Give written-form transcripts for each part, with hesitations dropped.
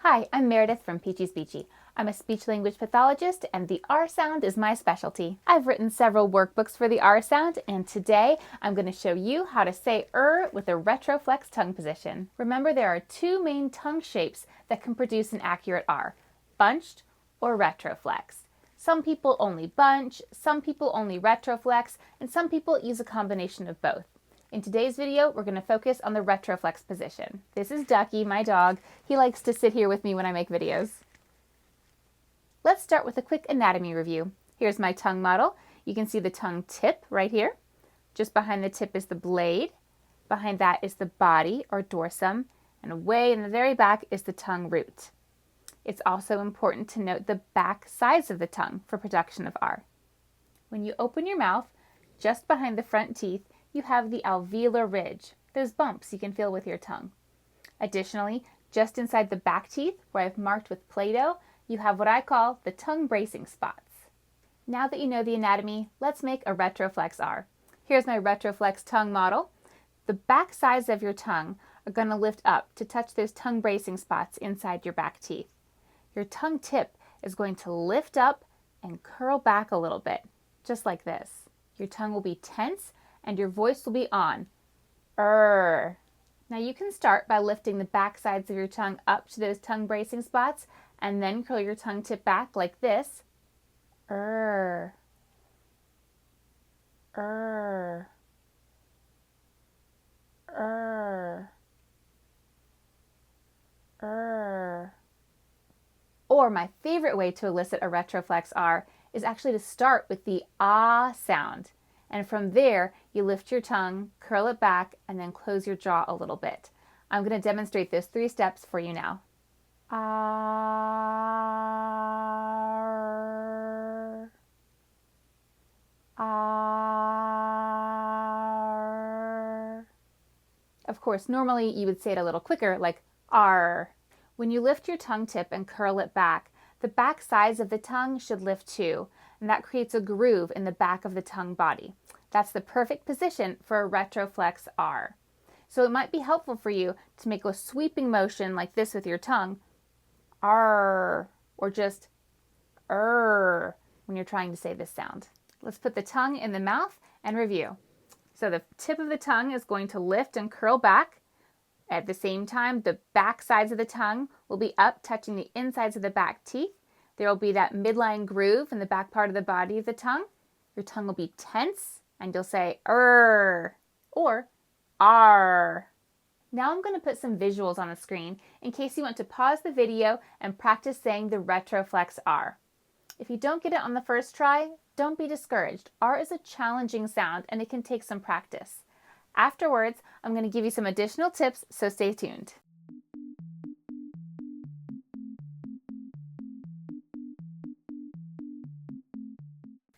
Hi, I'm Meredith from Peachie Speechie. I'm a speech-language pathologist and the R sound is my specialty. I've written several workbooks for the R sound and today I'm going to show you how to say with a retroflex tongue position. Remember, there are two main tongue shapes that can produce an accurate R, bunched or retroflex. Some people only bunch, some people only retroflex, and some people use a combination of both. In today's video, we're going to focus on the retroflex position. This is Ducky, my dog. He likes to sit here with me when I make videos. Let's start with a quick anatomy review. Here's my tongue model. You can see the tongue tip right here. Just behind the tip is the blade. Behind that is the body or dorsum. And away in the very back is the tongue root. It's also important to note the back sides of the tongue for production of R. When you open your mouth, just behind the front teeth, you have the alveolar ridge, those bumps you can feel with your tongue. Additionally, just inside the back teeth, where I've marked with Play-Doh, you have what I call the tongue bracing spots. Now that you know the anatomy, let's make a retroflex R. Here's my retroflex tongue model. The back sides of your tongue are going to lift up to touch those tongue bracing spots inside your back teeth. Your tongue tip is going to lift up and curl back a little bit, just like this. Your tongue will be tense and your voice will be on. Now you can start by lifting the back sides of your tongue up to those tongue bracing spots and then curl your tongue tip back like this. Or my favorite way to elicit a retroflex R is actually to start with the ah sound. And from there, you lift your tongue, curl it back, and then close your jaw a little bit. I'm going to demonstrate those 3 steps for you now. R, R. Of course, normally you would say it a little quicker, like R. When you lift your tongue tip and curl it back, the back sides of the tongue should lift too, and that creates a groove in the back of the tongue body. That's the perfect position for a retroflex R. So it might be helpful for you to make a sweeping motion like this with your tongue, R, or just when you're trying to say this sound. Let's put the tongue in the mouth and review. So the tip of the tongue is going to lift and curl back. At the same time, the back sides of the tongue will be up, touching the insides of the back teeth. There will be that midline groove in the back part of the body of the tongue. Your tongue will be tense, and you'll say or R. Now I'm going to put some visuals on the screen in case you want to pause the video and practice saying the retroflex R. If you don't get it on the first try, don't be discouraged. R is a challenging sound, and it can take some practice. Afterwards, I'm going to give you some additional tips, so stay tuned.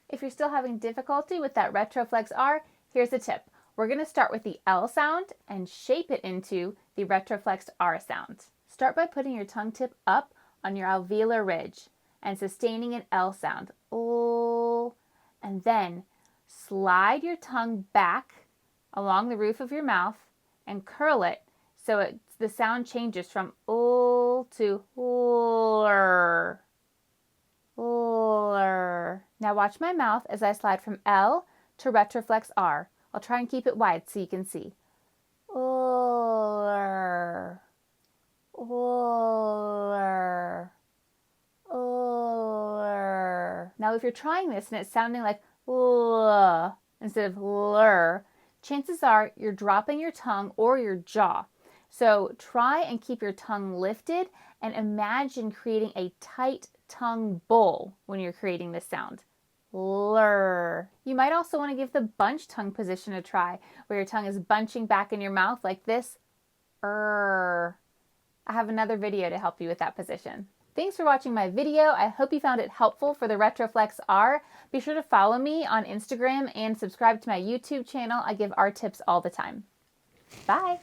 If you're still having difficulty with that retroflex R, here's a tip. We're going to start with the L sound and shape it into the retroflexed R sound. Start by putting your tongue tip up on your alveolar ridge and sustaining an L sound. Oh, and then slide your tongue back along the roof of your mouth and curl it so the sound changes from to or. Now watch my mouth as I slide from L to retroflex R. I'll try and keep it wide so you can see. Now if you're trying this and it's sounding like instead of lr, chances are you're dropping your tongue or your jaw. So try and keep your tongue lifted and imagine creating a tight tongue bowl when you're creating this sound. Lr. You might also want to give the bunch tongue position a try, where your tongue is bunching back in your mouth like this. I have another video to help you with that position. Thanks for watching my video. I hope you found it helpful for the retroflex R. Be sure to follow me on Instagram and subscribe to my YouTube channel. I give R tips all the time. Bye.